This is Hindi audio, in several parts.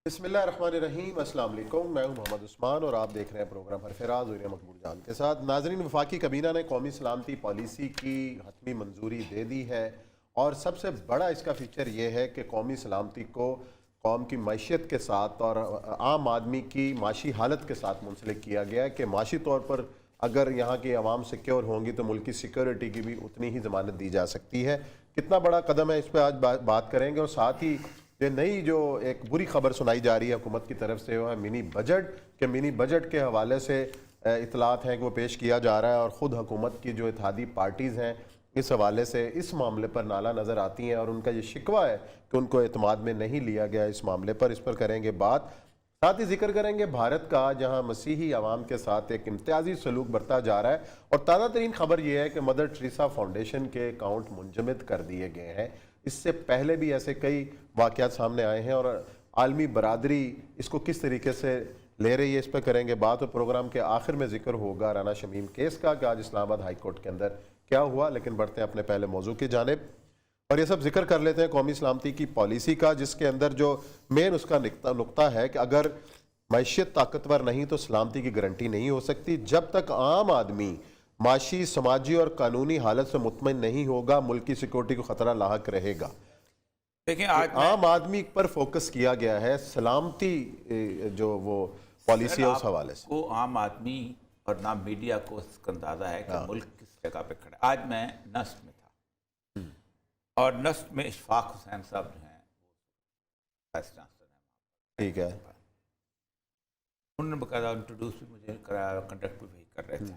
बिस्मिल्लाहिर्रहमानिर्रहीम, अस्सलाम वालेकुम। मैं हूं मोहम्मद उस्मान और आप देख रहे हैं प्रोग्राम सरफराज और मकबूल जान के साथ। नाजरीन, वफाकी कबीना ने कौमी सलामती पॉलिसी की हतमी मंजूरी दे दी है और सबसे बड़ा इसका फीचर ये है कि कौमी सलामती को कौम की मैशियत के साथ और आम आदमी की माशी हालत के साथ मुंसलिक किया गया है कि माशी तौर पर अगर यहाँ की आवाम सिक्योर होंगी तो मुल्क की सिक्योरिटी की भी उतनी ही ज़मानत दी जा सकती है। कितना बड़ा कदम है, इस पर आज बात करेंगे। और साथ ही ये नई जो एक बुरी खबर सुनाई जा रही है हुकूमत की तरफ से, वो है मिनी बजट के। मिनी बजट के हवाले से इतलात हैं कि वो पेश किया जा रहा है और ख़ुद हुकूमत की जो इत्तेहादी पार्टीज़ हैं इस हवाले से इस मामले पर नाला नज़र आती हैं और उनका ये शिकवा है कि उनको एतमाद में नहीं लिया गया इस मामले पर। इस पर करेंगे बात। साथ ही जिक्र करेंगे भारत का, जहाँ मसीही आवाम के साथ एक इम्तियाजी सलूक बरता जा रहा है। और ताज़ा तरीन खबर यह है कि मदर टेरेसा फाउंडेशन के अकाउंट मुंजमद कर दिए गए हैं। इससे पहले भी ऐसे कई वाक़यात सामने आए हैं और आलमी बरादरी इसको किस तरीके से ले रही है, इस पर करेंगे बात। और प्रोग्राम के आखिर में जिक्र होगा राना शमीम केस का कि आज इस्लामाबाद हाई कोर्ट के अंदर क्या हुआ। लेकिन बढ़ते हैं अपने पहले मौजू की जानिब और ये सब जिक्र कर लेते हैं कौमी सलामती की पॉलिसी का, जिसके अंदर जो मेन उसका नुक्ता है कि अगर मैशियत ताकतवर नहीं तो सलामती की गारंटी नहीं हो सकती। जब तक आम आदमी माशी, समाजी और कानूनी हालत से मुतमईन नहीं होगा, मुल्क की सिक्योरिटी को खतरा लाहक रहेगा। देखिए, आज आम आदमी पर फोकस किया गया है, सलामती जो वो पॉलिसी है उस हवाले से। को आम आदमी और ना मीडिया को इसका अंदाजा है कि मुल्क किस जगह पे खड़ा है। आज मैं नस्ट में था और नस्ट में इशफाक हुसैन साहब जो हैं वाइस चांसलर हैं, ठीक है, उन्होंने बकायदा इंट्रोड्यूस भी मुझे कराया, कंडक्ट भी कर रहे थे।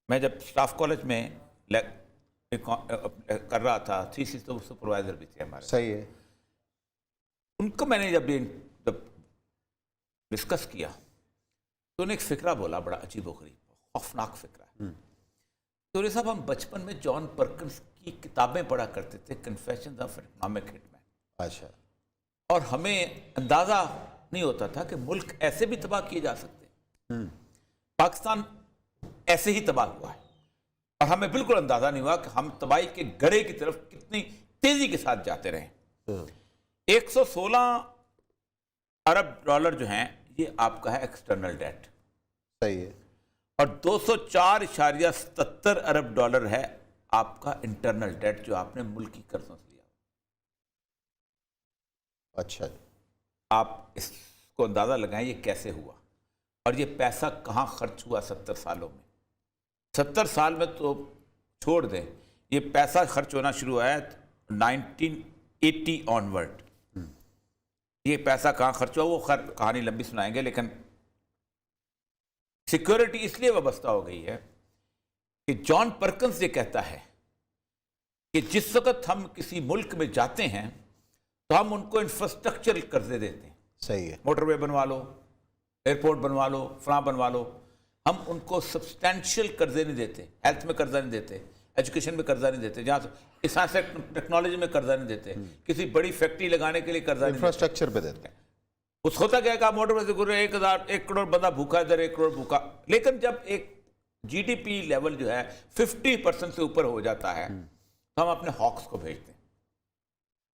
मैं जब स्टाफ कॉलेज में कर रहा था, थीसिस तो सुपरवाइजर भी थे हमारे। सही है। उनको मैंने जब डिस्कस किया तो उन्हें एक फ़िक्रा बोला, बड़ा अजीब व गरीब, खौफनाक फ़िक्रा। तो ये साहब, हम बचपन में जॉन परकिंस की किताबें पढ़ा करते थे, कन्फेशंस ऑफ इकोनॉमिक हिटमैन। अच्छा। और हमें अंदाज़ा नहीं होता था कि मुल्क ऐसे भी तबाह किए जा सकते। पाकिस्तान ऐसे ही तबाह हुआ है और हमें बिल्कुल अंदाजा नहीं हुआ कि हम तबाही के गड़े की तरफ कितनी तेजी के साथ जाते रहे। 116 अरब डॉलर जो हैं ये आपका है एक्सटर्नल डेट। सही है। और 204.77 अरब डॉलर है आपका इंटरनल डेट जो आपने मुल्की कर्जों से लिया। अच्छा, आप इसको अंदाजा लगाएं ये कैसे हुआ और ये पैसा कहाँ खर्च हुआ 70 सालों में। 70 साल में तो छोड़ दें, ये पैसा खर्च होना शुरू हुआ है 1980 ऑनवर्ड। ये पैसा कहाँ खर्च हुआ वो खैर कहानी लंबी सुनाएंगे, लेकिन सिक्योरिटी इसलिए वाबस्ता हो गई है कि जॉन परकिंस ये कहता है कि जिस वक्त हम किसी मुल्क में जाते हैं तो हम उनको इंफ्रास्ट्रक्चरल कर्जे देते हैं। सही है। मोटरवे बनवा लो, एयरपोर्ट बनवा लो, फलां बनवा लो। हम उनको सब्सटैंशियल कर्जे नहीं देते, हेल्थ में कर्जा नहीं देते, एजुकेशन में कर्जा नहीं देते, जहाँ साइंस टेक्नोलॉजी में कर्जा नहीं देते, किसी बड़ी फैक्ट्री लगाने के लिए कर्जा नहीं देते, इंफ्रास्ट्रक्चर पे देते हैं। उस होता क्या है कि मोटरवे से गुजरे 1 करोड़ बंदा भूखा, इधर 1 करोड़ भूखा। लेकिन जब एक जीडीपी लेवल जो है 50% से ऊपर हो जाता है तो हम अपने हॉक्स को भेजते हैं।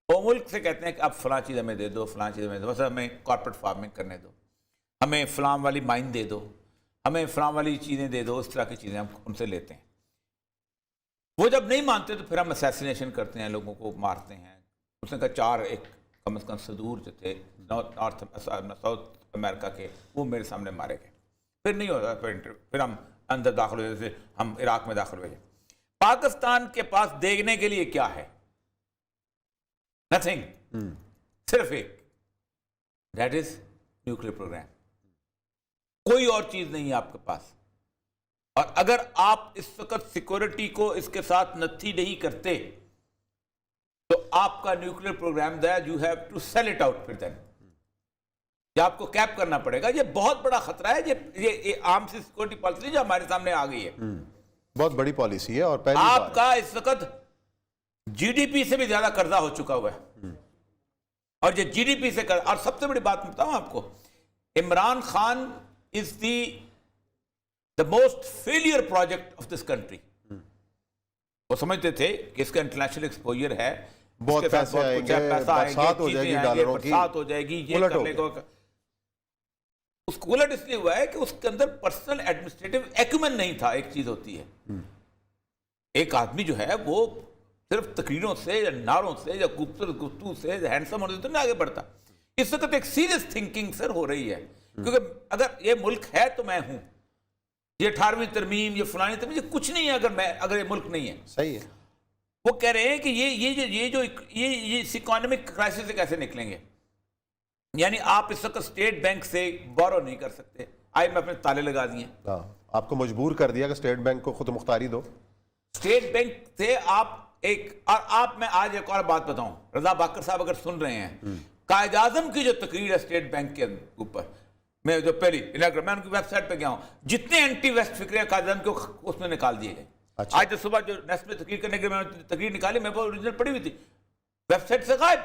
वो मुल्क से कहते हैं कि आप फलां चीज़ हमें दे दो, फलां चीज़ हमें दो, बस हमें कॉर्पोरेट फार्मिंग करने दो, हमें फलां वाली माइन दे दो, हमें फलां वाली चीज़ें दे दो। इस तरह की चीज़ें हम उनसे लेते हैं। वो जब नहीं मानते तो फिर हम असैसिनेशन करते हैं, लोगों को मारते हैं। उसने कहा 4 एक कम से कम सदूर जो थे साउथ अमेरिका के, वो मेरे सामने मारे गए। फिर नहीं होता, फिर हम अंदर दाखिल हुए, जैसे हम इराक में दाखिल हुए। पाकिस्तान के पास देखने के लिए क्या है? नथिंग। सिर्फ एक, दैट इज न्यूक्लियर प्रोग्राम। कोई और चीज नहीं है आपके पास। और अगर आप इस वक्त सिक्योरिटी को इसके साथ नथी नहीं करते तो आपका nuclear programme that you have to sell it out. फिर देन ये आपको कैप करना पड़ेगा। ये बहुत बड़ा खतरा है। ये आर्म सिक्योरिटी पॉलिसी जो हमारे सामने आ गई है, बहुत बड़ी पॉलिसी है। और पहली आपका इस वक्त जीडीपी से भी ज्यादा कर्जा हो चुका हुआ है। और ये जीडीपी से और सबसे बड़ी बात बताऊं आपको, Imran Khan is the most failure project of this country. वो समझते थे कि इसका इंटरनेशनल एक्सपोजर है, बहुत उसके साथ पैसे बहुत कुछ है, आएंगे, पैसा बरसात हो चीजें जाएगी आएंगे, डॉलरों की, बरसात हो जाएगी, ये उलट हो करने को। उसको उलट इसलिए हुआ है कि उसके अंदर पर्सनल एडमिनिस्ट्रेटिव एक्यूमेन नहीं था। एक चीज होती है, एक आदमी जो है वो सिर्फ तकरीरों से या नारों से या खूबसूरत गुफ्तगू से हैंडसम होने से तो नहीं आगे बढ़ता। इस वक्त एक सीरियस थिंकिंग सर हो रही है, क्योंकि अगर ये मुल्क है तो मैं हूं, ये 18वीं तरमीम, ये फलानी तरमीम, ये कुछ नहीं है अगर ये मुल्क नहीं है। सही है। वो कह रहे हैं कि ये इस इकोनॉमिक क्राइसिस से कैसे निकलेंगे। यानी आप इस वक्त स्टेट बैंक से बोरो नहीं कर सकते, IMF ने ताले लगा दिए। आपको मजबूर कर दिया कि स्टेट बैंक को खुद मुख्तारी दो। स्टेट बैंक से आप मैं आज एक और बात बताऊं, रजा बाकर साहब अगर सुन रहे हैं, कायद आजम की जो तकरीर है स्टेट बैंक के ऊपर, मैं जो पहली मैं उनकी वेबसाइट पे गया हूं, जितने एंटी वेस्ट फिक्र कायद आजम के उसमें निकाल दिए गए। अच्छा। आज जो सुबह जो नेस्ट में तकरीर करने के लिए मैंने तकरीर निकाली, मेरे पास ओरिजिनल पड़ी हुई थी, वेबसाइट से गायब।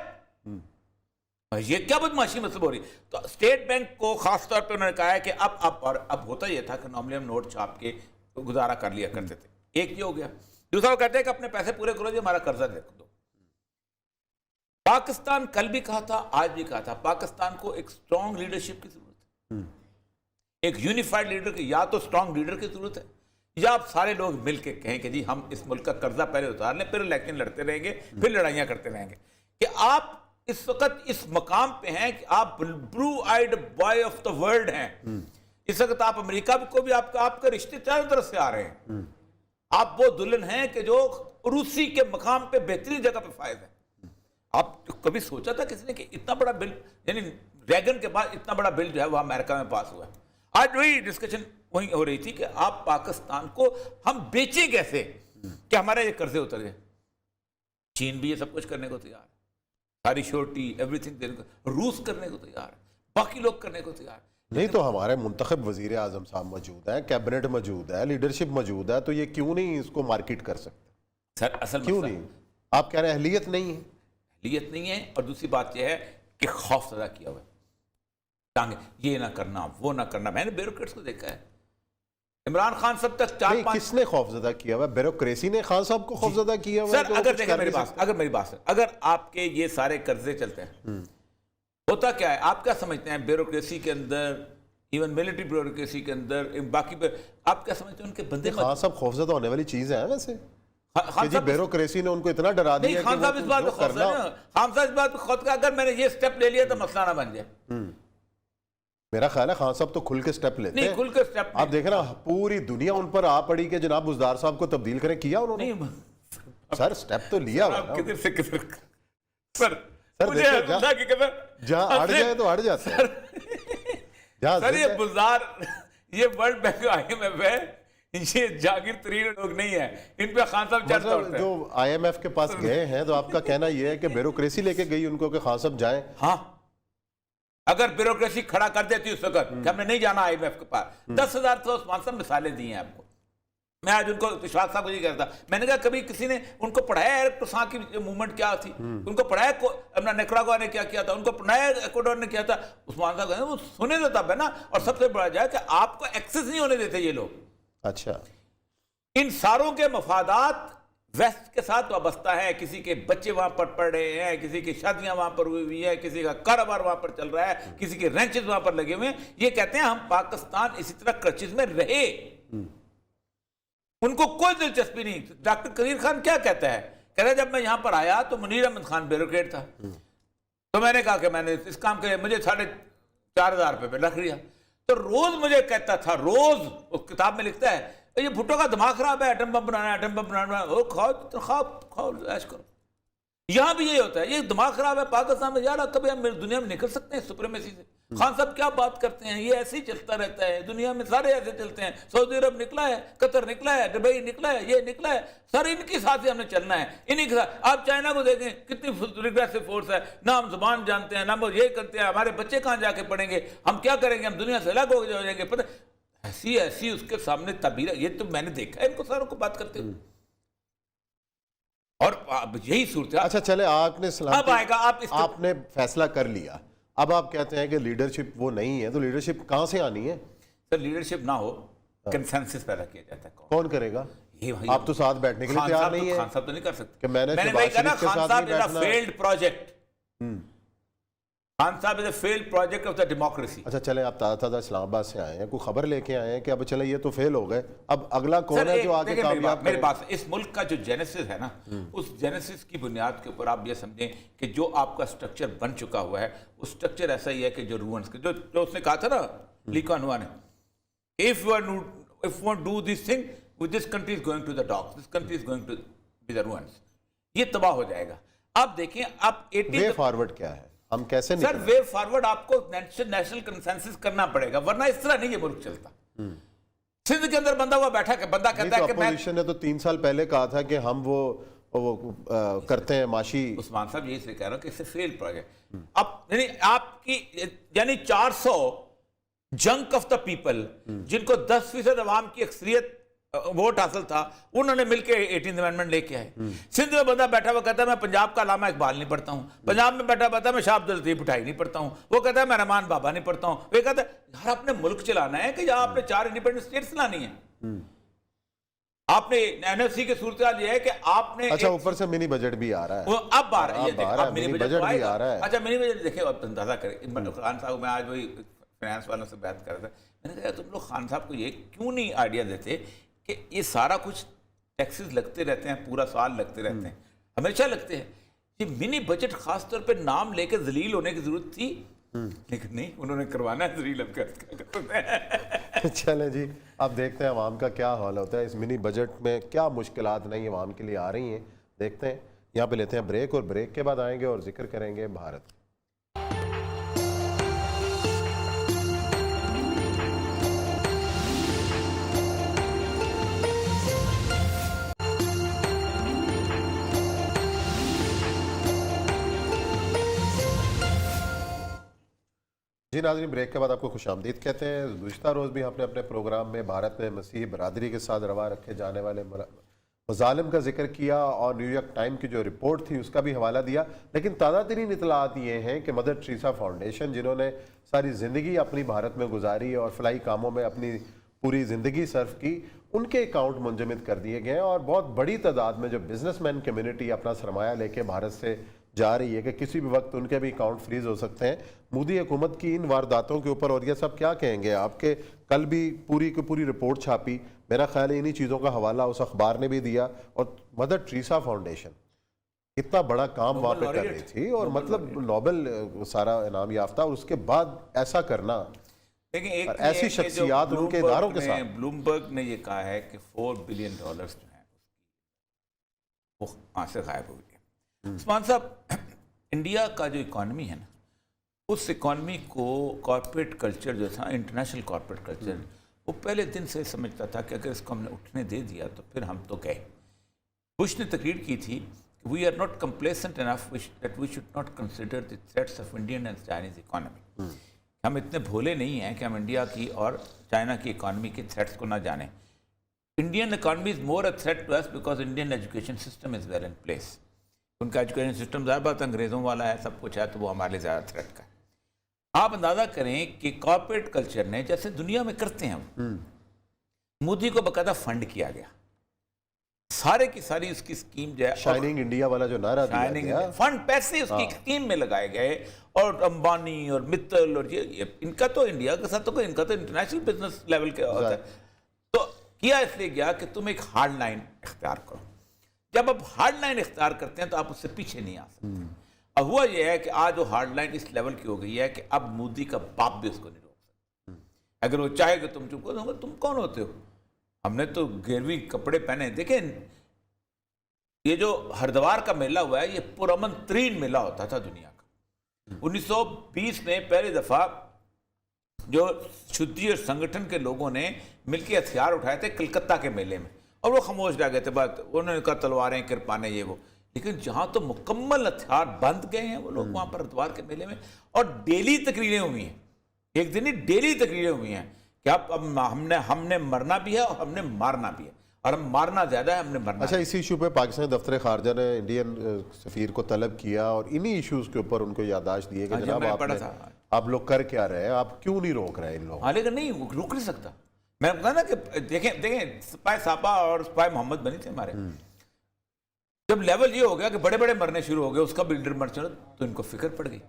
ये क्या बदमाशी मतलब हो रही। तो स्टेट बैंक को खासतौर पे उन्होंने कहा है कि अब होता यह था कि नॉर्मली हम नोट छाप के गुजारा कर लिया करते थे। एक ये हो गया। दूसरा वो कहते हैं कि अपने पैसे पूरे करो, जी हमारा कर्जा दे दो। पाकिस्तान कल भी कहा था, आज भी कहा था, पाकिस्तान को एक स्ट्रांग लीडरशिप की जरूरत है, एक यूनिफाइड लीडर की। या तो स्ट्रांग लीडर की जरूरत है, या आप सारे लोग मिलकर कहें कि जी हम इस मुल्क का कर्जा पहले उतार लें, फिर इलेक्शन लड़ते रहेंगे, फिर लड़ाइयां करते रहेंगे। कि आप इस वक्त इस मकाम पे हैं कि आप blue eyed boy of the world हैं। इस वक्त आप अमेरिका को भी आपके रिश्ते चारों तरफ से आ रहे हैं। आप वो दुल्हन हैं कि जो रूसी के मकाम पे बेहतरीन जगह पे फायद है। आप कभी सोचा था किसी ने कि इतना बड़ा बिल, यानी रैगन के बाद इतना बड़ा बिल जो है वह अमेरिका में पास हुआ है। आज वही डिस्कशन वही हो रही थी कि आप पाकिस्तान को हम बेचें कैसे कि हमारे ये कर्जे उतर गए। चीन भी ये सब कुछ करने को तैयार है, सारी श्योरिटी एवरीथिंग देने को, रूस करने को तैयार है, बाकी लोग करने को तैयार है। नहीं तो हमारे मुंतखब वजीर आजम साहब मौजूद हैं, कैबिनेट मौजूद है, लीडरशिप मौजूद है, तो ये क्यों नहीं इसको मार्केट कर सकते? सर असल क्यों नहीं? आप कह रहे हैं अहलियत नहीं है। अहलियत नहीं है, और दूसरी बात यह है कि खौफ ज़्यादा किया हुआ है, टांगे ये ना करना वो ना करना। मैंने ब्यूरोक्रेट्स को देखा है, इमरान खान सब तक किसने खौफजदा किया हुआ? ब्यूरोक्रेसी ने खान साहब को खौफजदा किया हुआ? सर अगर देखें मेरी बात, अगर आपके ये सारे कर्जे चलते हैं, होता क्या है, आप क्या समझते हैं ब्यूरोक्रेसी के अंदर, इवन मिलिट्री ब्यूरोक्रेसी के अंदर, बाकी आप क्या समझते हैं उनके बंदे? खान साहब खौफजदा होने वाली चीज है वैसे। खान साहब ब्यूरोक्रेसी ने उनको इतना डरा दिया। खान साहब इस बात पे खौफ है, खान साहब इस बात पे खौफ का अगर मैंने ये स्टेप ले लिया तो मसला ना बन जाए। मेरा ख्याल है खान साहब तो खुल के स्टेप लेते हैं। नहीं, खुल के स्टेप आप देख रहे पूरी दुनिया उन पर आ पड़ी कि जनाब बुजदार साहब को तब्दील करें, किया उन्होंने? नहीं सर स्टेप तो लिया हुआ है। किधर से किधर सर मुझे जहां अड़ जाए तो अड़ जाते हैं। सर ये बुजदार, ये वर्ल्ड बैंक IMF है, ये जागीर तरीन लोग नहीं है, इन पे खान साहब चर्चा होता है। जो IMF के पास गए हैं तो आपका कहना यह है कि ब्यूरोक्रेसी लेके गई उनको कि खान साहब जाएं? हाँ, अगर ब्यूरोक्रेसी खड़ा कर देती उस वक्त कि हमने नहीं जाना IMF के पास, 10,000 तो उस्मान साहब मिसालें दी हैं आपको। मैं आज उनको विश्वास साहब को ये कहता, मैंने कहा कभी किसी ने उनको पढ़ाया है टुसा की मूवमेंट क्या थी, उनको पढ़ाया अपना निकरागुआ ने क्या किया था, उनको पढ़ाया इक्वाडोर ने किया था। उस्मान साहब कहते वो सुने तो तब है ना, और सबसे बड़ा जाए कि आपको एक्सेस नहीं होने देते ये लोग। अच्छा, इन सारों के मफादात वेस्ट के साथ वाबस्ता है, किसी के बच्चे वहां पर पढ़ रहे हैं, किसी की शादियां वहां पर हुई है, किसी का कारोबार वहां पर चल रहा है, किसी के रेंचेस वहां पर लगे हुए हैं। ये कहते हैं हम पाकिस्तान इसी तरह क्रचिज में रहे, उनको कोई दिलचस्पी नहीं। डॉक्टर कबीर खान क्या कहता है, कह रहा है जब मैं यहां पर आया तो मुनीर अहमद खान ब्यूरोक्रेट था, तो मैंने कहा कि मैंने इस काम के लिए मुझे 4,500 रुपये पे रख लिया। तो रोज मुझे कहता था, रोज उस किताब में लिखता है ये भुट्टो का दिमाग खराब है, एटम बम बनाना है, एटम बम बनाना है, वो खाओ ऐश करो। यहां भी यही होता है, ये दिमाग खराब है पाकिस्तान में। यार कभी हम दुनिया में निकल सकते हैं सुप्रीमेसी से? खान साहब क्या बात करते हैं, ये ऐसे ही चलता रहता है, दुनिया में सारे ऐसे चलते हैं। सऊदी अरब निकला है, कतर निकला है, दुबई निकला है, ये निकला है, सर इनके साथ ही हमने चलना है, इन्हीं के साथ। आप चाइना को देखें कितनी रिग्रेसिव फोर्स है, ना हम जुबान जानते हैं, ना हम ये करते हैं, हमारे बच्चे कहाँ जाके पढ़ेंगे, हम क्या करेंगे, हम दुनिया से अलग हो जाएंगे। पता ऐसी उसके सामने तबीर, ये तो मैंने देखा है इनको सारों को बात करते हुए, और यही सूरत। अच्छा चले, आपने अब आएगा, आपने फैसला कर लिया, अब आप कहते हैं कि लीडरशिप वो नहीं है, तो लीडरशिप कहां से आनी है? सर लीडरशिप ना हो, कंसेंसस पैदा किया जाता है। कौन करेगा? ये भाई आप तो साथ बैठने के लिए खान तैयार साहब नहीं तो है खान साहब तो नहीं कर सकते। कि मैंने मैंने शहबाज वही कहा ना, शरीफ के खान साथ साहब नहीं इज अ बैठना। Failed project. खान साहब is a failed project of the democracy. अच्छा चले, आप ताज़ा ताज़ा इस्लामाबाद से आए हैं, कोई खबर लेके आए हैं कि अब चले ये तो फेल हो गए, अब अगला कौन है जो आगे कामयाब मेरी करे? बात, इस मुल्क का जो जेनेसिस है ना, उस जेनेसिस की बुनियाद के ऊपर आप ये समझें कि जो आपका स्ट्रक्चर बन चुका हुआ है, उस स्ट्रक्चर ऐसा ही है कि जो रूअन्स जो उसने कहा था ना, ली कुआन यू ने, if you do this thing, this country is going to the dogs, this country is going to be the ruins, ये तबाह हो जाएगा। आप देखें, आप 80 वे फॉरवर्ड क्या है, हम कैसे सर निकलें? वे फॉरवर्ड आपको नेशनल कंसेंसस करना पड़ेगा, वरना इस तरह नहीं ये मुल्क चलता। सिंध के अंदर बंदा हुआ बैठा, बंदा कहता है कि मैं, अपोजिशन ने तो 3 साल पहले कहा था कि हम वो करते हैं माशी। उस्मान साहब यही से कह रहा हूं कि इससे फेल प्रोजेक्ट। अब यानी आपकी यानी 400 जंक ऑफ द पीपल, जिनको 10% अवाम की अक्सरियत वोट हासिल था, उन्होंने मिलकर 18th अमेंडमेंट लेके आए। सिंध में बंदा बैठा हुआ कहता है मैं पंजाब का अल्लामा इकबाल नहीं पढ़ता हूं, पंजाब में बैठा कहता है मैं शाह अब्दुल लतीफ भुट्टाई नहीं पढ़ता हूं, वो कहता है मैं रहमान बाबा नहीं पढ़ता हूं, वो कहता है यार आपने मुल्क चलाना है कि यहाँ आपने 4 इंडिपेंडेंट स्टेट्स लानी है। आपने एनएफसी की सूरत हाल ये है कि आपने, अच्छा ऊपर से मिनी बजट भी आ रहा है, वो अब आ रहा है, अब मिनी बजट भी आ रहा है। अच्छा मिनी बजट देखिए, अब अंदाजा करें। खान साहब, मैं आज वही फाइनेंस वालों से बात कर रहा था, मैंने कहा तुम लोग खान साहब को ये क्यों नहीं आइडिया देते कि ये सारा कुछ टैक्सेस लगते रहते हैं, पूरा साल लगते रहते हैं, हमेशा लगते हैं, ये मिनी बजट खास तौर पे नाम लेके जलील होने की जरूरत थी, लेकिन नहीं, उन्होंने करवाना है जलील। अब चले जी, अब देखते हैं अवाम का क्या हाल होता है, इस मिनी बजट में क्या मुश्किलात नई अवाम के लिए आ रही हैं, देखते हैं। यहाँ पे लेते हैं ब्रेक, और ब्रेक के बाद आएंगे और जिक्र करेंगे भारत। जी नाज़रीन, ब्रेक के बाद आपको खुशामदीद कहते हैं। गुज़िश्ता रोज़ भी हमने अपने प्रोग्राम में भारत में मसीही बरादरी के साथ रवा रखे जाने वाले मज़ालिम का जिक्र किया और न्यूयॉर्क टाइम की जो रिपोर्ट थी उसका भी हवाला दिया। लेकिन ताज़ा तरीन इतलात ये हैं कि मदर टेरेसा फाउंडेशन, जिन्होंने सारी ज़िंदगी अपनी भारत में गुजारी और फलाई कामों में अपनी पूरी ज़िंदगी सर्फ की, उनके अकाउंट मुंजमद कर दिए गए और बहुत बड़ी तादाद में जो बिजनेसमैन कम्युनिटी अपना सरमाया लेके भारत से जा रही है कि किसी भी वक्त उनके भी अकाउंट फ्रीज हो सकते हैं। मोदी हुकूमत की इन वारदातों के ऊपर और ये सब क्या कहेंगे आपके? कल भी पूरी की पूरी रिपोर्ट छापी, मेरा ख्याल है इन्हीं चीज़ों का हवाला उस अखबार ने भी दिया। और मदर टेरेसा फाउंडेशन इतना बड़ा काम वहाँ पे कर रही थी और मतलब नोबेल सारा इनाम याफ्ता, और उसके बाद ऐसा करना, लेकिन एक ऐसी शख्सियात उनके इदारों के साथ। ब्लूमबर्ग ने ये कहा है कि $4 बिलियन जो है वो वहाँ से गायब हो गए। उस्मान साहब, इंडिया का जो इकॉनमी है ना, उस इकॉनमी को कॉर्पोरेट कल्चर जो था, इंटरनेशनल कॉर्पोरेट कल्चर, वो पहले दिन से समझता था कि अगर इसको हमने उठने दे दिया तो फिर हम तो गए। बुश ने तकरीर की थी, we are not complacent enough that we should not consider the threats of Indian and Chinese economy. हम इतने भोले नहीं हैं कि हम इंडिया की और चाइना की इकॉनमी के थ्रेट्स को ना जाने। Indian economy is more a threat to us because Indian education system is well in place. उनका एजुकेशन सिस्टम ज़्यादा बात अंग्रेज़ों वाला है, सब कुछ है, तो वो हमारे लिए ज़्यादा थ्रेट का है। आप अंदाज़ा करें कि कॉर्पोरेट कल्चर ने, जैसे दुनिया में करते हैं, मोदी को बकायदा फंड किया गया, सारे की सारी उसकी स्कीम जो है, शाइनिंग इंडिया वाला जो नारा दिया गया, फंड पैसे उसकी स्कीम में लगाए गए, और अंबानी और मित्तल और ये इनका तो इंडिया के साथ तो कोई, इनका तो इंटरनेशनल बिजनेस लेवल के होता है। तो किया इसलिए गया कि तुम एक हार्ड लाइन इख्तियार करो। जब आप हार्ड लाइन इख्तियार करते हैं तो आप उससे पीछे नहीं आ सकते। अब हुआ यह है कि आज वो हार्ड लाइन इस लेवल की हो गई है कि अब मोदी का बाप भी उसको नहीं रोक सकता। अगर वो चाहे कि तुम चुप करो, तुम कौन होते हो? हमने तो गिरवी कपड़े पहने। देखें, ये जो हरिद्वार का मेला हुआ है, ये पुरअमन तरीन मेला होता था दुनिया का। 1920 में पहली दफा जो शुद्धि और संगठन के लोगों ने मिलकर हथियार उठाए थे कलकत्ता के मेले में, और वो खामोश रह गए थे। बात उन्होंने कहा तलवारें, किरपाने, ये वो। लेकिन जहां तो मुकम्मल हथियार बंद गए हैं वो लोग, वहां पर हरिद्वार के मेले में, और डेली तकरीरें हुई हैं, एक दिन ही डेली तकरीरें हुई हैं कि अब हमने मरना भी है और हमने मारना भी है, और हम मारना ज्यादा है, हमने मरना। अच्छा, इसी इशू पे पाकिस्तान दफ्तर खारजा ने इंडियन सफीर को तलब किया और इन्हीं इश्यूज के ऊपर उनको याददाश्त दिए कि जनाब आप लोग कर क्या रहे हैं, आप क्यों नहीं रोक रहे इन लोगों? हाँ, लेकिन नहीं रुक नहीं सकता। मैं बता ना कि देखें देखें स्पाई सापा और स्पाई मोहम्मद बनी थे हमारे। जब लेवल ये हो गया कि बड़े बड़े मरने शुरू हो गए, उसका भी लीडर मर चला, तो इनको फिक्र पड़ गई।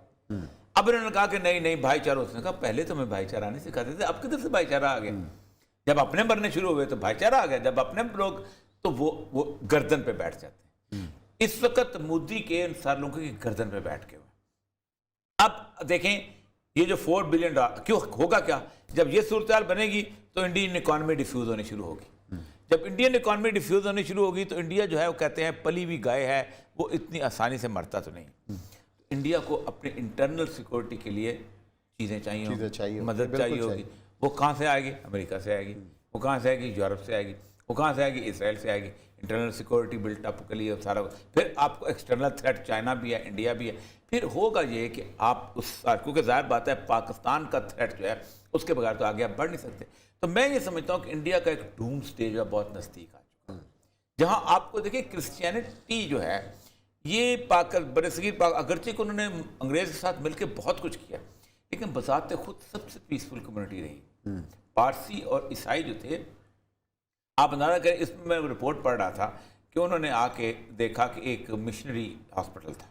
अब इन्होंने कहा कि नहीं नहीं भाईचारा, उसने कहा पहले तो मैं भाईचारा नहीं सिखाते थे, अब किधर से भाईचारा आ गया? जब अपने मरने शुरू हुए तो भाईचारा आ गया, जब अपने लोग तो वो गर्दन पे बैठ जाते हैं। इस वक्त मोदी के इन सारे लोगों की गर्दन पे बैठ के हुए। अब देखें ये जो 4 बिलियन क्यों होगा क्या? जब ये सूरत बनेगी तो इंडियन इकॉनमी डिफ्यूज होनी शुरू होगी। जब इंडियन इकॉनमी डिफ्यूज होनी शुरू होगी तो इंडिया जो है वो कहते हैं पली हुई गाय है, वो इतनी आसानी से मरता तो नहीं। इंडिया को अपने इंटरनल सिक्योरिटी के लिए चीज़ें चाहिए, मदद चाहिए होगी। वो कहाँ से आएगी? अमेरिका से आएगी। वो कहाँ से आएगी? यूरोप से आएगी। वो कहाँ से आएगी? इसराइल से आएगी। इंटरनल सिक्योरिटी बिल्ट अप के लिए सारा, फिर आपको एक्सटर्नल थ्रेट चाइना भी है, इंडिया भी है। फिर होगा ये कि आप उस, क्योंकि ज़ाहिर बात है पाकिस्तान का थ्रेट जो है उसके बगैर तो आगे आप बढ़ नहीं सकते। तो मैं ये समझता हूँ कि इंडिया का एक डूम स्टेज है बहुत नज़दीक आ चुका है, जहाँ आपको देखिए क्रिश्चियनिटी जो है ये बरसगीर अगरचे को उन्होंने अंग्रेज के साथ मिलकर बहुत कुछ किया, लेकिन बजाते खुद सबसे पीसफुल कम्युनिटी रही। पारसी और ईसाई जो थे, आप अंदाजा करें, इसमें मैं रिपोर्ट पढ़ रहा था कि उन्होंने आके देखा कि एक मिशनरी हॉस्पिटल था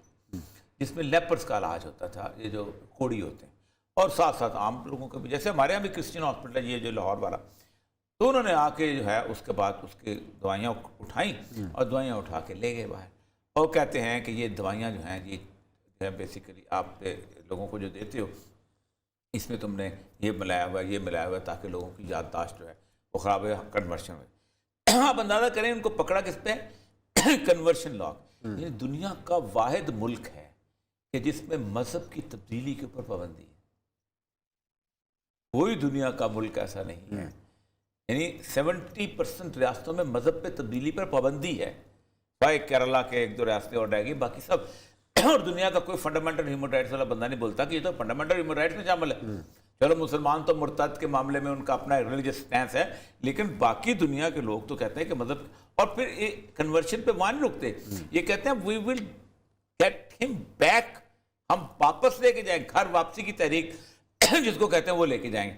जिसमें लेपर्स का इलाज होता था, ये जो कोड़ी होते हैं, और साथ साथ आम लोगों का भी, जैसे हमारे यहाँ भी क्रिश्चियन हॉस्पिटल है ये जो लाहौर वाला। तो उन्होंने आके जो है उसके बाद उसके दवाइयाँ उठाई और दवाइयाँ उठा के ले गए बाहर, और कहते हैं कि ये दवाइयाँ जो हैं ये बेसिकली आप लोगों को जो देते हो इसमें तुमने ये मिलाया हुआ है ताकि लोगों की याददाश्त जो है वो ख़राब है, कन्वर्शन में। आप अंदाज़ा करें उनको पकड़ा किस पे? Conversion law. ये दुनिया का वाहिद मुल्क है कि जिसमें मजहब की तब्दीली के ऊपर पाबंदी है। कोई दुनिया का मुल्क ऐसा नहीं है, यानी 70% रियासतों में मजहब पे तब्दीली पर पाबंदी है। भाई केरला के 1-2 रियासतें और रहेगी, बाकी सब और दुनिया का कोई फंडामेंटल ह्यूमन राइट्स वाला बंदा नहीं बोलता कि ये तो फंडामेंटल ह्यूमन राइट्स में शामिल है। चलो मुसलमान तो मुर्तद के मामले में उनका अपना रिलीजियस स्टैंस है, लेकिन बाकी दुनिया के लोग तो कहते हैं कि मतलब, और फिर ये कन्वर्शन पे वहां नहीं रुकते, ये कहते हैं we will get him back, हम वापस लेके जाएंगे, घर वापसी की तहरीक जिसको कहते हैं वो लेके जाएंगे।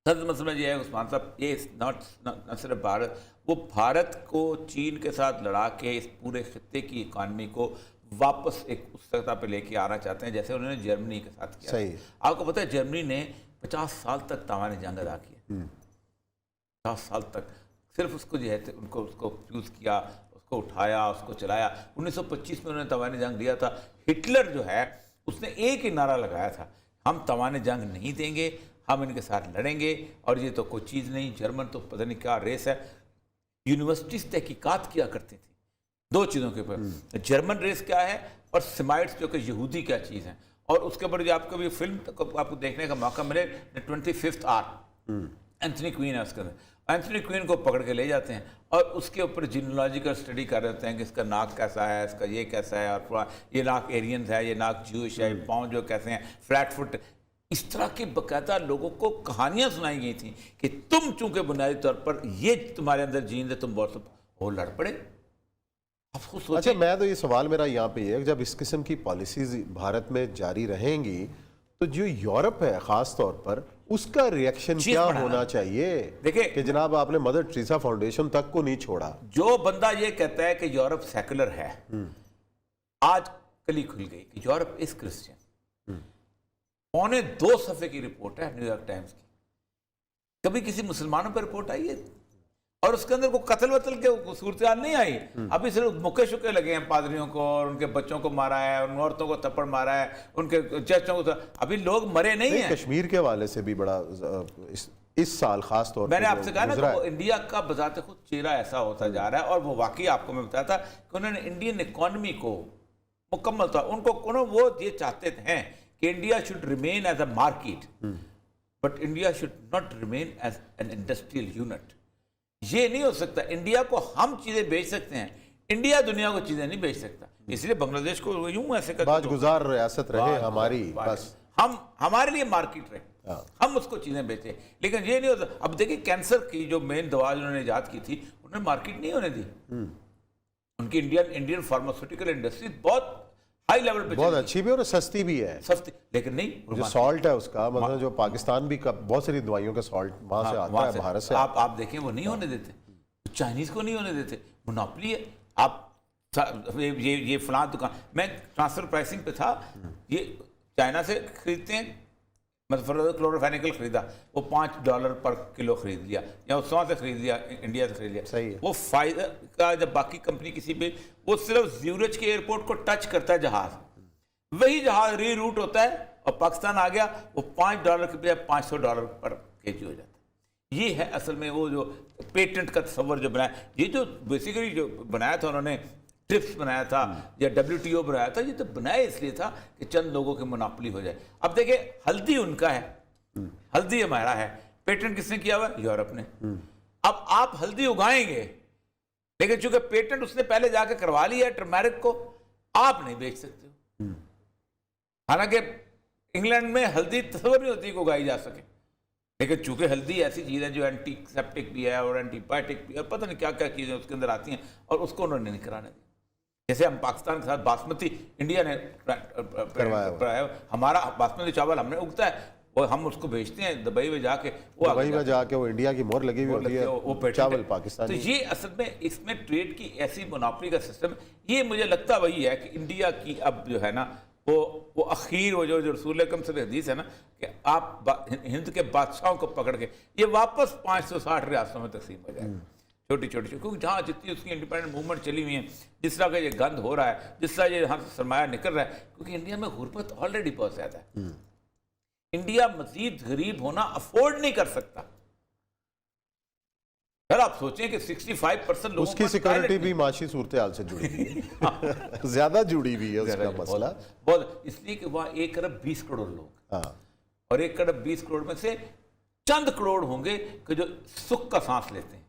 सर मसला ये है उस्मान साहब, ये न सिर्फ भारत, वो भारत को चीन के साथ लड़ा के इस पूरे खित्ते की इकॉनमी को वापस एक उस सतह पे लेके आना चाहते हैं जैसे उन्होंने जर्मनी के साथ किया। सही। आपको पता है जर्मनी ने 50 साल तक तावान जंग अदा किया, 50 साल तक सिर्फ उसको जो है उनको उसको फ्यूज किया, उसको उठाया, उसको चलाया। 1925 में उन्होंने तावान जंग दिया था। हिटलर जो है उसने एक ही नारा लगाया था, हम तावान जंग नहीं देंगे, हम इनके साथ लड़ेंगे, और ये तो कोई चीज़ नहीं। जर्मन तो पता नहीं क्या रेस है। यूनिवर्सिटीज तहकीकात किया करती थी 2 चीज़ों के ऊपर, जर्मन रेस क्या है और सेमाइट्स जो कि यहूदी क्या चीज़ है। और उसके ऊपर जो आपको भी फिल्म आपको देखने का मौका मिले, 25th आवर, एंथनी क्वीन है उसके अंदर। एंथनी क्वीन को पकड़ के ले जाते हैं और उसके ऊपर जीनोलॉजिकल स्टडी कर रहे होते हैं कि इसका नाक कैसा है, इसका ये कैसा है, और ये नाक एरियंस है, ये नाक ज्यूश है, पाँव जो कैसे हैं, फ्लैट फुट। इस तरह की बाकायदा लोगों को कहानियां सुनाई गई थी कि तुम चूंकि बुनियादी तौर पर ये तुम्हारे अंदर जीन है, तुम बहुत हो लड़ पड़े। अच्छा, मैं तो ये सवाल मेरा यहाँ पे है, जब इस किस्म की पॉलिसीज भारत में जारी रहेंगी तो जो यूरोप है खास तौर पर उसका रिएक्शन क्या होना चाहिए? देखिए कि जनाब आपने मदर टेरेसा फाउंडेशन तक को नहीं छोड़ा। जो बंदा ये कहता है कि यूरोप सेकुलर है, आज कली खुल गई कि यूरोप इज क्रिश्चियन। 2 सफ़े की रिपोर्ट है न्यूयॉर्क टाइम्स की, कभी किसी मुसलमानों पर रिपोर्ट आई है? और उसके अंदर को कत्ल वतल के सूरत नहीं आई। अभी सिर्फ मुक्के शुक्के लगे हैं पादरियों को, और उनके बच्चों को मारा है, उन औरतों को थप्पड़ मारा है, उनके चर्चों को, अभी लोग मरे नहीं हैं। कश्मीर के हवाले से भी बड़ा इस साल खास तौर पर मैंने आपसे कहा ना कि इंडिया का बजाते खुद चेहरा ऐसा होता जा रहा है। और वो वाकई आपको मैं बताया था कि उन्होंने इंडियन इकॉनमी को मुकम्मल तौर उनको वो ये चाहते हैं कि India should remain as a market, but India should not remain as an industrial unit. ये नहीं हो सकता। इंडिया को हम चीजें बेच सकते हैं, इंडिया दुनिया को चीजें नहीं बेच सकता। इसलिए बांग्लादेश को यूं ऐसे बाजगुजार रियासत रहे हमारी, बस हम हमारे लिए मार्केट रहे, हम उसको चीजें बेचे। लेकिन ये नहीं होता। अब देखिए कैंसर की जो मेन दवा उन्होंने ईजाद की थी, उन्होंने मार्केट नहीं होने दी। उनकी इंडियन फार्मास्यूटिकल इंडस्ट्री बहुत हाई लेवल पे बहुत चलेगी, अच्छी भी और सस्ती भी है। सस्ती, लेकिन नहीं जो सॉल्ट है उसका मतलब जो पाकिस्तान भी बहुत सारी दवाइयों का सॉल्ट वहां से आता वहां है, से भारत से आप देखें वो नहीं होने देते, चाइनीज को नहीं होने देते, मोनोपोली है। आप ये फलां दुकान, मैं ट्रांसफर प्राइसिंग पे था, ये चाइना से खरीदते हैं, मतलब क्लोरोफेनिकल खरीदा, वो $5 पर किलो खरीद लिया, या 100 से खरीद लिया, इंडिया से खरीद लिया, सही है। वो फायदा का जब बाकी कंपनी किसी पे, वो सिर्फ ज्यूरिच के एयरपोर्ट को टच करता है जहाज, वही जहाज रीरूट होता है और पाकिस्तान आ गया, वो $5 के बजाय $500 पर केजी हो जाता है। ये है असल में वो जो पेटेंट का तस्वर जो बनाया, ये जो बेसिकली जो बनाया था उन्होंने, ट्रिप्स बनाया था या WTO बनाया था, ये तो बनाया इसलिए था कि चंद लोगों की मोनोपोली हो जाए। अब देखिए हल्दी उनका है, हल्दी हमारा है, पेटेंट किसने किया हुआ? यूरोप ने। अब आप हल्दी उगाएंगे, लेकिन चूंकि पेटेंट उसने पहले जाके करवा लिया है टर्मेरिक को, आप नहीं बेच सकते हो। हालांकि इंग्लैंड में हल्दी तस्वर नहीं होती कि उगाई जा सके, लेकिन चूंकि हल्दी ऐसी चीज है जो एंटीसेप्टिक भी है और एंटीबायोटिक भी, और पता नहीं क्या क्या चीजें उसके अंदर आती हैं, और उसको उन्होंने नहीं कराने दिया। जैसे हम पाकिस्तान के साथ बासमती इंडिया ने करवाया, हमारा बासमती चावल हमने उगता है और हम उसको भेजते हैं दुबई में जाके, वो दुबई में जाके वो इंडिया की मोहर लगी हुई होती है, वो चावल पाकिस्तान। तो ये असल में इसमें ट्रेड की ऐसी मोनोपोली का सिस्टम, ये मुझे लगता वही है कि इंडिया की अब जो है ना वो अखीर वो जो रसूल अकरम से हदीस है ना कि आप हिंद के बादशाहों को पकड़ के ये वापस 560 रियासतों में तकसीम हो जाएगा, छोटी छोटी, क्योंकि जहाँ जितनी उसकी इंडिपेंडेंट मूवमेंट चली हुई है, जिस तरह का ये गंद हो रहा है, जिस तरह ये यहाँ से सरमाया निकल रहा है, क्योंकि इंडिया में गुर्बत ऑलरेडी बहुत ज्यादा है। इंडिया मजीद गरीब होना अफोर्ड नहीं कर सकता। सर आप सोचें कि 65% लोगों उसकी सिक्योरिटी भी माशी सूरत हाल से जुड़ी हुई है ज्यादा जुड़ी हुई है उसका मसला बहुत, इसलिए कि वहाँ 1 अरब 20 करोड़ लोग, हाँ, और 1 अरब 20 करोड़ में से चंद करोड़ होंगे कि जो सुख का सांस लेते हैं।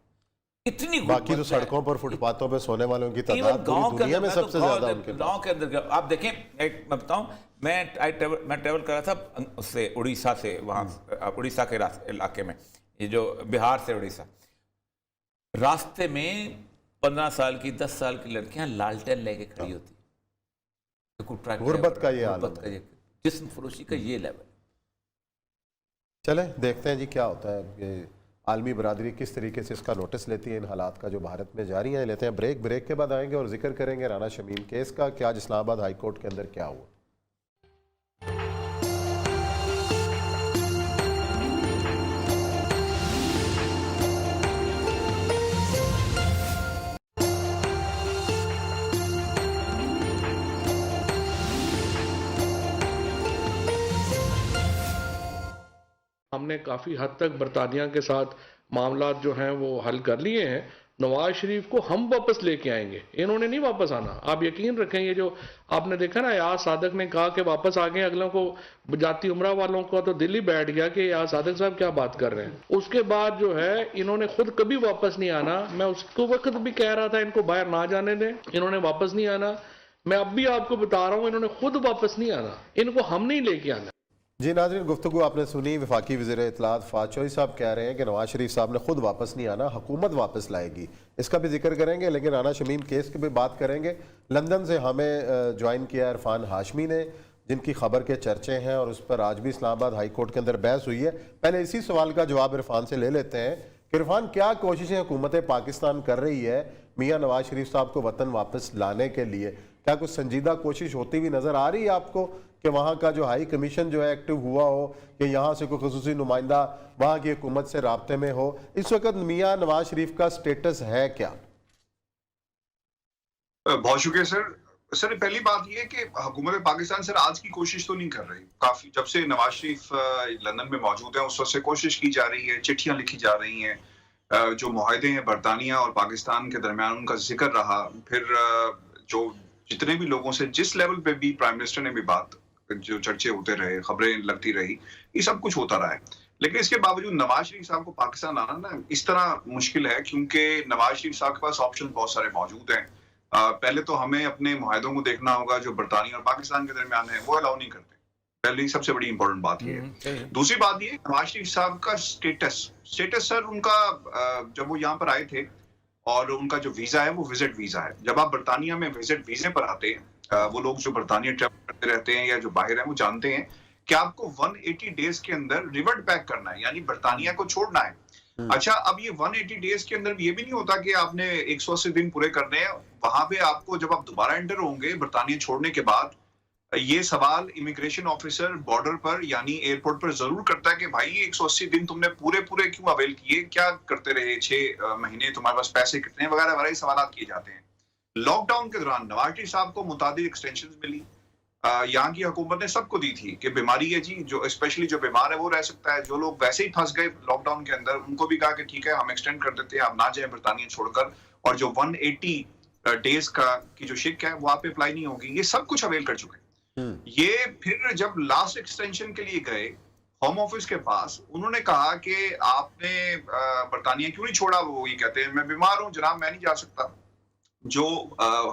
इतनी बाकी तो सड़कों पर फुटपाथों पर सोने वालों की तादाद पूरी दुनिया में सबसे ज्यादा उनके गांव के अंदर। आप देखें, मैं बताऊं, मैं ट्रेवल कर रहा था उससे उड़ीसा से, वहाँ उड़ीसा के इलाके में, ये जो बिहार से उड़ीसा, रास्ते में 15 साल की 10 साल की लड़कियां लालटेन लेके खड़ी होती। गुर्बत का ये हाल है, जिस्म फरोशी का ये लेवल। चले देखते हैं जी क्या होता है, ये आलमी बरादरी किस तरीके से इसका नोटिस लेती है इन हालात का जो भारत में जारी है। लेते हैं ब्रेक के बाद आएंगे और जिक्र करेंगे राना शमीम केस का कि आज इस्लामाबाद हाई कोर्ट के अंदर क्या हुआ। हमने काफ़ी हद तक बरतानिया के साथ मामला जो हैं वो हल कर लिए हैं। नवाज शरीफ को हम वापस लेके आएंगे, इन्होंने नहीं वापस आना। आप यकीन रखें, ये जो आपने देखा ना, यार सादक ने कहा कि वापस आ गए, अगलों को जाती उम्रा वालों को तो दिल ही बैठ गया कि यार सादक साहब क्या बात कर रहे हैं। उसके बाद जो है इन्होंने खुद कभी वापस नहीं आना। मैं उसको वक्त भी कह रहा था इनको बाहर ना जाने दें, इन्होंने वापस नहीं आना। मैं अब भी आपको बता रहा हूं, इन्होंने खुद वापस नहीं आना, इनको हम नहीं लेके आना। जी नाज़रीन, गुफ्तगू आपने सुनी। वफाकी वज़ीर इत्तलात फ़ाद चौधरी साहब कह रहे हैं कि नवाज शरीफ साहब ने खुद वापस नहीं आना, हुकूमत वापस लाएगी। इसका भी जिक्र करेंगे, लेकिन राना शमीम केस की भी बात करेंगे। लंदन से हमें ज्वाइन किया इरफान हाशमी ने, जिनकी खबर के चर्चे हैं और उस पर आज भी इस्लामाबाद हाई कोर्ट के अंदर बहस हुई है। पहले इसी सवाल का जवाब इरफान से ले लेते हैं कि इरफान, क्या कोशिशें हुकूमत पाकिस्तान कर रही है मियाँ नवाज शरीफ साहब को वतन वापस लाने के लिए? क्या कुछ संजीदा कोशिश होती हुई नज़र आ रही है आपको कि वहाँ का जो हाई कमीशन जो है एक्टिव हुआ हो, कि यहाँ से कोई खुसूसी नुमाइंदा वहाँ की हुकूमत से राब्ते में हो? इस वक्त मियाँ नवाज शरीफ का स्टेटस है क्या? बहुत शुक्रिया सर। पहली बात यह है कि हुकूमत पाकिस्तान सर आज की कोशिश तो नहीं कर रही। काफी जब से नवाज शरीफ लंदन में मौजूद है उस वक्त से कोशिश की जा रही है, चिट्ठियां लिखी जा रही हैं, जो मुआहदे हैं बरतानिया और पाकिस्तान के दरमियान उनका जिक्र रहा। फिर जो जितने भी लोगों से जिस लेवल पे भी प्राइम मिनिस्टर ने भी बात, जो चर्चे होते रहे, खबरें लगती रही, ये सब कुछ होता रहा है। लेकिन इसके बावजूद नवाज शरीफ साहब को पाकिस्तान आना ना इस तरह मुश्किल है, क्योंकि नवाज शरीफ साहब के पास ऑप्शन बहुत सारे मौजूद हैं। पहले तो हमें अपने मुआहदों को देखना होगा जो बरतानिया और पाकिस्तान के दरमियान है, वो अलाउ नहीं करते। पहली सबसे बड़ी इंपॉर्टेंट बात ये है। दूसरी बात ये, नवाज शरीफ साहब का स्टेटस सर, उनका जब वो यहाँ पर आए थे और उनका जो वीजा है वो विजिट वीजा है। जब आप बरतानिया में विजिट वीजे पर आते हैं वो लोग जो बरतानिया ट्रैवल करते रहते हैं या जो बाहर हैं वो जानते हैं कि आपको 180 डेज के अंदर रिवर्ट बैक करना है, यानी बरतानिया को छोड़ना है। अच्छा, अब ये 180 डेज के अंदर ये भी नहीं होता कि आपने 180 दिन पूरे करने हैं। वहां पे आपको जब आप दोबारा एंटर होंगे बरतानिया छोड़ने के बाद, ये सवाल इमिग्रेशन ऑफिसर बॉर्डर पर यानी एयरपोर्ट पर जरूर करता है कि भाई ये 180 दिन तुमने पूरे क्यों अवेल किए, क्या करते रहे 6 महीने, तुम्हारे पास पैसे कितने, वगैरह वगैरह सवाल किए जाते हैं। लॉकडाउन के दौरान नवाज शरीफ साहब को मुताबिक एक्सटेंशन मिली, यहाँ की हुकूमत ने सबको दी थी कि बीमारी है जी, जो स्पेशली जो बीमार है वो रह सकता है, जो लोग वैसे ही फंस गए लॉकडाउन के अंदर उनको भी कहा कि ठीक है हम एक्सटेंड कर देते हैं, आप ना जाए बरतानिया छोड़कर, और जो 180 डेज की जो शिक है वो आप पे अप्लाई नहीं होगी। ये सब कुछ अवेल कर चुके हैं। ये फिर जब लास्ट एक्सटेंशन के लिए गए होम ऑफिस के पास, उन्होंने कहा कि आपने बरतानिया क्यों नहीं छोड़ा। वो ये कहते हैं मैं बीमार हूं जनाब, मैं नहीं जा सकता। जो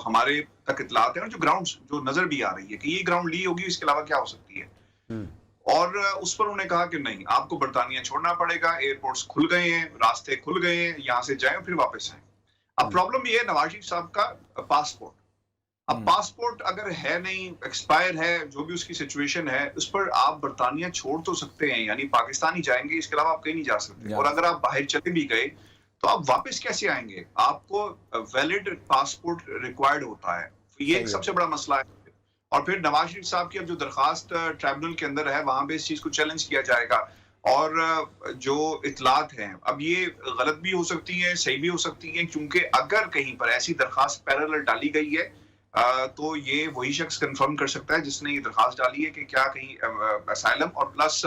हमारे तक इतलात है ना, जो ग्राउंड जो नजर भी आ रही है कि ये ग्राउंड ली होगी, इसके अलावा क्या हो सकती है, और उस पर उन्होंने कहा कि नहीं, आपको बरतानिया छोड़ना पड़ेगा, एयरपोर्ट्स खुल गए हैं, रास्ते खुल गए हैं, यहाँ से जाएं फिर वापस आए। अब प्रॉब्लम ये है नवाज शरीफ साहब का पासपोर्ट। अब पासपोर्ट अगर है नहीं, एक्सपायर है, जो भी उसकी सिचुएशन है, उस पर आप बरतानिया छोड़ तो सकते हैं, यानी पाकिस्तान ही जाएंगे, इसके अलावा आप कहीं नहीं जा सकते। और अगर आप बाहर चले भी गए तो आप वापस कैसे आएंगे, आपको वैलिड पासपोर्ट रिक्वायर्ड होता है। ये एक सबसे बड़ा मसला है। और फिर नवाज शरीफ साहब की अब जो दरखास्त ट्रिब्यूनल के अंदर है, वहां पे इस चीज को चैलेंज किया जाएगा। और जो इतलात हैं, अब ये गलत भी हो सकती है, सही भी हो सकती है, क्योंकि अगर कहीं पर ऐसी दरखास्त पैरेलल डाली गई है तो ये वही शख्स कंफर्म कर सकता है जिसने ये दरखास्त डाली है कि क्या कहीं असाइलम और प्लस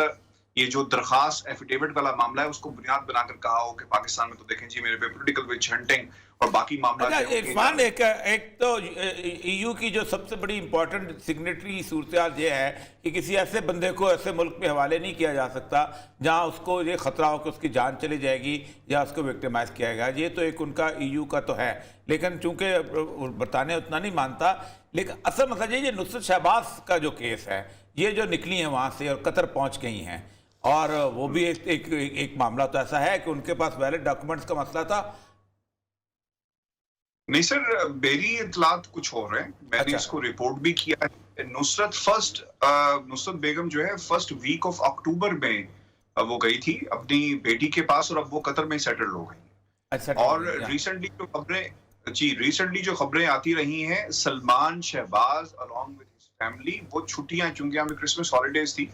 ये जो दरखास्त एफिडेविट वाला मामला है उसको बुनियाद बनाकर कहा हो कि पाकिस्तान में तो देखें जी मेरे पे पॉलिटिकल विच हंटिंग और बाकी मामला। अच्छा इरफान, एक तो ईयू की जो सबसे बड़ी इंपॉर्टेंट सिग्नेटरी सूरत ये है कि किसी ऐसे बंदे को ऐसे मुल्क में हवाले नहीं किया जा सकता जहां उसको ये खतरा हो कि उसकी जान चली जाएगी या उसको विक्टिमाइज किया जाएगा। ये तो एक उनका ईयू का तो है, लेकिन चूंकि बरतानिया उतना नहीं मानता। लेकिन असल मसला ये नुसरत शहबाज का जो केस है, ये जो निकली है वहां से और कतर पहुंच गई हैं, और वो भी एक मामला तो ऐसा है कि उनके पास वैलिड डॉक्यूमेंट्स का मसला था। नहीं सर, मेरी इतलात कुछ और है, मैंने इसको रिपोर्ट भी किया है। नुसरत बेगम जो है 1st वीक ऑफ अक्टूबर में वो गई थी अपनी बेटी के पास, और अब वो कतर में सेटल हो गई। और रिसेंटली जो खबरें आती रही हैं, Salman Shahbaz along with his family, वो छुट्टियां, चूंकि यहाँ पे क्रिसमस हॉलीडेज थी,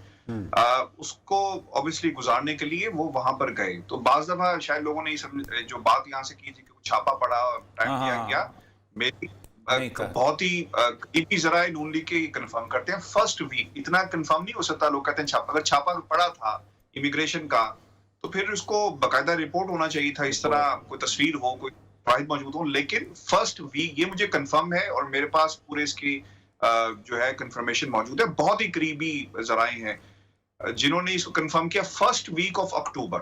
उसको ऑब्वियसली गुजारने के लिए वो वहां पर गए। तो बाज दफा शायद लोगों ने जो बात यहाँ से की थी कि छापा पड़ा, टाइम दिया गया, मेरी बहुत ही करीबी जराए नून लीग के कंफर्म करते हैं 1st वीक। इतना कंफर्म नहीं हो सकता, लोग कहते हैं छापा, अगर छापा पड़ा था इमिग्रेशन का तो फिर उसको बाकायदा रिपोर्ट होना चाहिए था, इस तरह कोई तस्वीर हो, कोई शाहिद मौजूद हो। लेकिन 1st वीक ये मुझे कंफर्म है और मेरे पास पूरे इसकी जो है कंफर्मेशन मौजूद है। बहुत ही करीबी जराए हैं जिन्होंने इसको कंफर्म किया 1st week of October.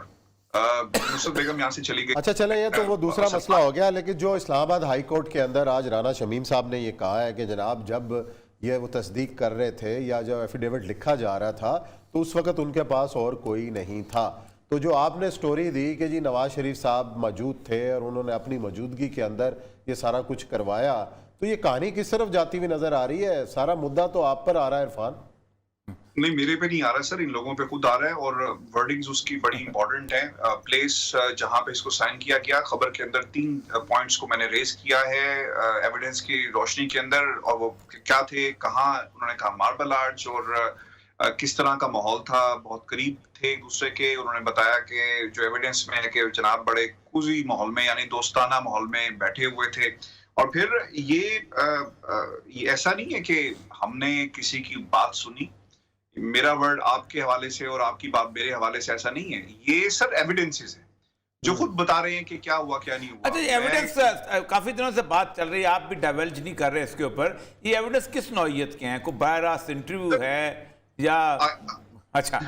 Nusrat Begum यहाँ से चली गई। अच्छा चले, ये तो वो दूसरा मसला हो गया। लेकिन जो इस्लामाबाद हाई कोर्ट के अंदर आज राना शमीम साहब ने ये कहा है कि जनाब जब ये वो तस्दीक कर रहे थे या जब एफिडेविट लिखा जा रहा था तो उस वक्त उनके पास और कोई नहीं था। तो जो आपने स्टोरी दी कि जी नवाज शरीफ साहब मौजूद थे और उन्होंने अपनी मौजूदगी के अंदर ये सारा कुछ करवाया, तो ये कहानी किस तरफ जाती हुई नजर आ रही है? सारा मुद्दा तो आप पर आ रहा है इरफान। नहीं, मेरे पे नहीं आ रहा सर, इन लोगों पे खुद आ रहा है, और वर्डिंग्स उसकी बड़ी इंपॉर्टेंट है। प्लेस जहां पे इसको साइन किया गया, खबर के अंदर 3 पॉइंट्स को मैंने रेज किया है एविडेंस की रोशनी के अंदर, और वो क्या थे, कहाँ, उन्होंने कहा मार्बल आर्च, और किस तरह का माहौल था, बहुत करीब थे एक दूसरे के। उन्होंने बताया कि जो एविडेंस में है कि जनाब बड़े कुजी माहौल में यानी दोस्ताना माहौल में बैठे हुए थे। और फिर ये ऐसा नहीं है कि हमने किसी की बात सुनी, मेरा वर्ड आपके हवाले से और आपकी बात मेरे हवाले से, ऐसा नहीं है। ये सर एविडेंसेस हैं जो खुद बता रहे हैं कि क्या हुआ क्या नहीं हुआ। अच्छा, ये एविडेंस काफी दिनों से बात चल रही है, आप भी डाइवल्ज नहीं कर रहे इसके ऊपर। ये एविडेंस किस नौइयत के हैं? कोई बायरास इंटरव्यू है या? अच्छा,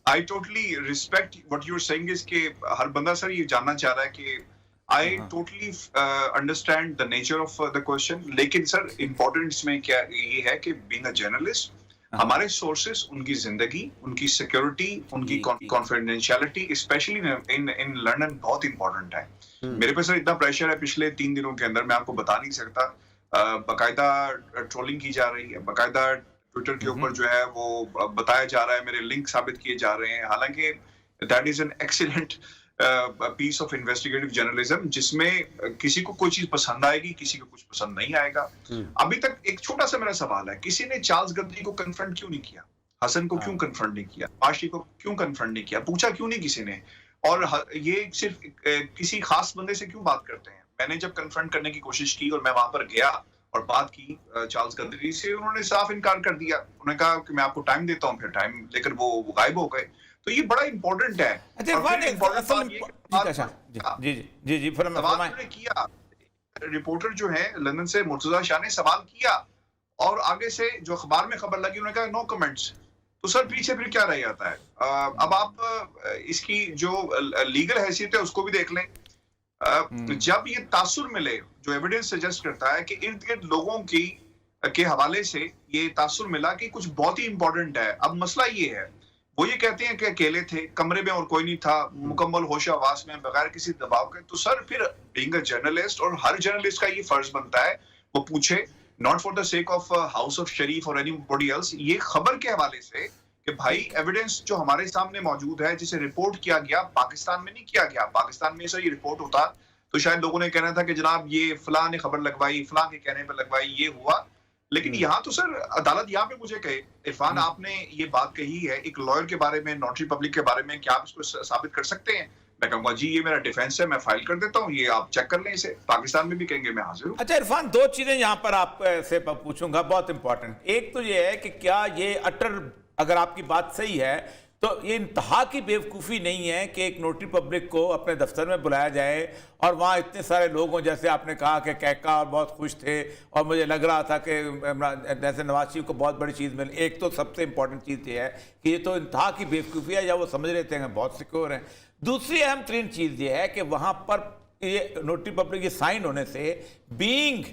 I totally respect what you are saying is कि हर बंदा सर ये जानना चाह रहा है कि I totally understand the nature of the question. लेकिन सर इम्पोर्टेंट इसमें क्या ये है कि बीइंग अ जर्नलिस्ट, हमारे सोर्सेस, उनकी जिंदगी, उनकी सिक्योरिटी, उनकी कॉन्फिडेंशियलिटी स्पेशली इन लंदन बहुत इंपॉर्टेंट है। मेरे पे सर इतना प्रेशर है पिछले 3 दिनों के अंदर, मैं आपको बता नहीं सकता। बाकायदा ट्रोलिंग की जा रही है, बाकायदा ट्विटर के ऊपर जो है वो बताया जा रहा है, मेरे लिंक साबित किए जा रहे हैं। हालांकि that is an excellent piece of investigative journalism, जिसमें किसी को कोई चीज पसंद आएगी, किसी को कुछ पसंद नहीं आएगा। अभी तक एक छोटा सा मेरा सवाल है, किसी ने चार्ल्स गद्री को कन्फ्रंट क्यों नहीं किया? हसन को क्यों कन्फ्रंट नहीं किया? आशी को क्यों कन्फ्रंट नहीं किया? पूछा क्यों नहीं किसी ने? और ये सिर्फ किसी खास बंदे से क्यों बात करते हैं? मैंने जब कन्फ्रंट करने की कोशिश की और मैं वहां पर गया और बात की चार्ल्स गद्री से, उन्होंने साफ इनकार कर दिया। उन्होंने कहा कि मैं आपको टाइम देता हूँ, फिर टाइम लेकर वो गायब हो गए। तो ये बड़ा इंपॉर्टेंट है। किया रिपोर्टर जो है लंदन से, मुर्तजा शाह ने सवाल किया और आगे से जो अखबार में खबर लगी उन्होंने कहा नो कमेंट्स। तो सर पीछे फिर क्या रह जाता है? अब आप इसकी जो लीगल हैसियत है उसको भी देख लें। जब ये तासुर मिले, जो एविडेंस सजेस्ट करता है कि इर्द गिर्द लोगों के हवाले से ये तासुर मिला कि कुछ बहुत ही इंपॉर्टेंट है। अब मसला ये है, वो ये कहते हैं कि अकेले थे, कमरे में और कोई नहीं था, मुकम्मल होश-ओ-हवास में, बगैर किसी दबाव के। तो सर फिर बीइंग अ जर्नलिस्ट, और हर जर्नलिस्ट का ये फर्ज बनता है वो पूछे, not for the sake of house of Sharif और एनीबॉडी एल्स, ये खबर के हवाले से कि भाई एविडेंस जो हमारे सामने मौजूद है, जिसे रिपोर्ट किया गया, पाकिस्तान में नहीं किया गया। पाकिस्तान में सर ये रिपोर्ट होता तो शायद लोगों ने कहना था कि जनाब ये फलां ने खबर लगवाई, फलां के कहने पर लगवाई, ये हुआ। लेकिन यहाँ तो सर अदालत यहाँ पे मुझे कहे, इरफान आपने ये बात कही है एक लॉयर के बारे में, नोटरी पब्लिक के बारे में, क्या आप इसको साबित कर सकते हैं? मैं कहूंगा जी ये मेरा डिफेंस है, मैं फाइल कर देता हूँ, ये आप चेक कर लें इसे। पाकिस्तान में भी कहेंगे मैं हाजिर हूँ। अच्छा इरफान, दो चीजें यहाँ पर आपसे पूछूंगा, बहुत इंपॉर्टेंट। एक तो ये है कि क्या ये अटर, अगर आपकी बात सही है तो ये इंतहा की बेवकूफ़ी नहीं है कि एक नोटरी पब्लिक को अपने दफ्तर में बुलाया जाए और वहाँ इतने सारे लोग हों, जैसे आपने कहा कि कैका और बहुत खुश थे और मुझे लग रहा था कि जैसे नवाज शरीफ को बहुत बड़ी चीज़ मिली। एक तो सबसे इंपॉर्टेंट चीज़ ये है कि ये तो इंतहा की बेवकूफ़ी है, या वो समझ रहे थे कि बहुत सिक्योर हैं। दूसरी अहम तरीन चीज़ ये है कि वहाँ पर ये नोटरी पब्लिक के साइन होने से बीइंग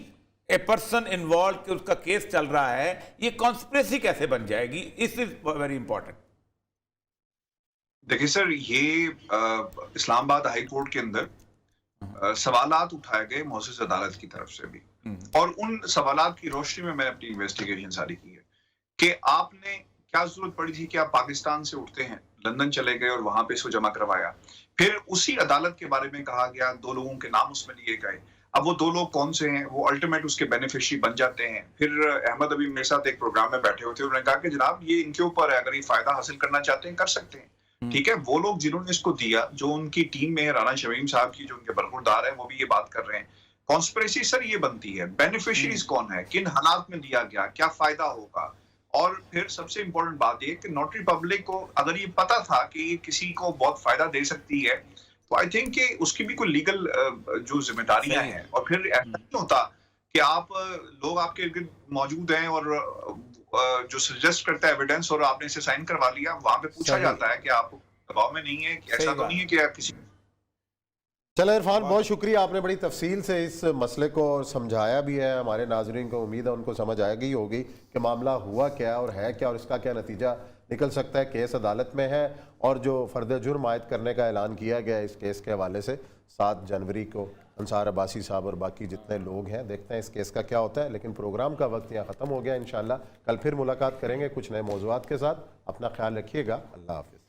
ए पर्सन इन्वॉल्व कि उसका केस चल रहा है, ये कॉन्स्पिरेसी कैसे बन जाएगी? इस इज वेरी इंपॉर्टेंट। देखिए सर, ये इस्लामाबाद हाई कोर्ट के अंदर सवालात उठाए गए मोअज़्ज़ज़ अदालत की तरफ से भी, और उन सवालात की रोशनी में मैंने अपनी इन्वेस्टिगेशन जारी की है कि आपने क्या जरूरत पड़ी थी कि आप पाकिस्तान से उठते हैं, लंदन चले गए और वहां पे इसको जमा करवाया। फिर उसी अदालत के बारे में कहा गया, दो लोगों के नाम उसमें लिए गए। अब वो दो लोग कौन से हैं, वो अल्टीमेट उसके बेनिफिशियरी बन जाते हैं। फिर अहमद अभी मेरे साथ एक प्रोग्राम में बैठे हुए थे, उन्होंने कहा कि जनाब ये इनके ऊपर है, अगर ये फायदा हासिल करना चाहते हैं कर सकते हैं। ठीक है, वो लोग जिन्होंने इसको दिया, जो उनकी टीम में है, राना शमीम साहब की जो उनके बरखुरदार है, वो भी ये बात कर रहे हैं। कॉन्स्पिरेसी सर ये बनती है, बेनिफिशियरीज कौन है, किन हालात में दिया गया, क्या फायदा होगा। और फिर सबसे इंपॉर्टेंट बात ये कि नोटरी पब्लिक को अगर ये पता था कि ये किसी को बहुत फायदा दे सकती है, तो आई थिंक कि उसकी भी कोई लीगल जो जिम्मेदारियां हैं। और फिर ऐसा नहीं होता कि आप लोग आपके इर्द मौजूद हैं और जो सजेस्ट करता है एविडेंस और आपने इसे साइन करवा लिया, वहां पे पूछा जाता है कि आप दबाव में नहीं है, कि ऐसा तो नहीं है कि आप किसी। चलो इरफान, बहुत शुक्रिया, आपने बड़ी तफसील से इस मसले को समझाया भी है। हमारे नाजरीन को उम्मीद है उनको समझ आएगी होगी कि मामला हुआ क्या और है क्या और इसका क्या नतीजा निकल सकता है। केस अदालत में है और जो फर्द जुर्म आयद करने का ऐलान किया गया इस केस के हवाले से 7 जनवरी को, अंसार अब्बासी साहब और बाकी जितने लोग हैं, देखते हैं इस केस का क्या होता है। लेकिन प्रोग्राम का वक्त यहाँ ख़त्म हो गया। इंशाअल्लाह कल फिर मुलाकात करेंगे कुछ नए मौज़ूआत के साथ। अपना ख्याल रखिएगा। अल्लाह हाफ़िज़।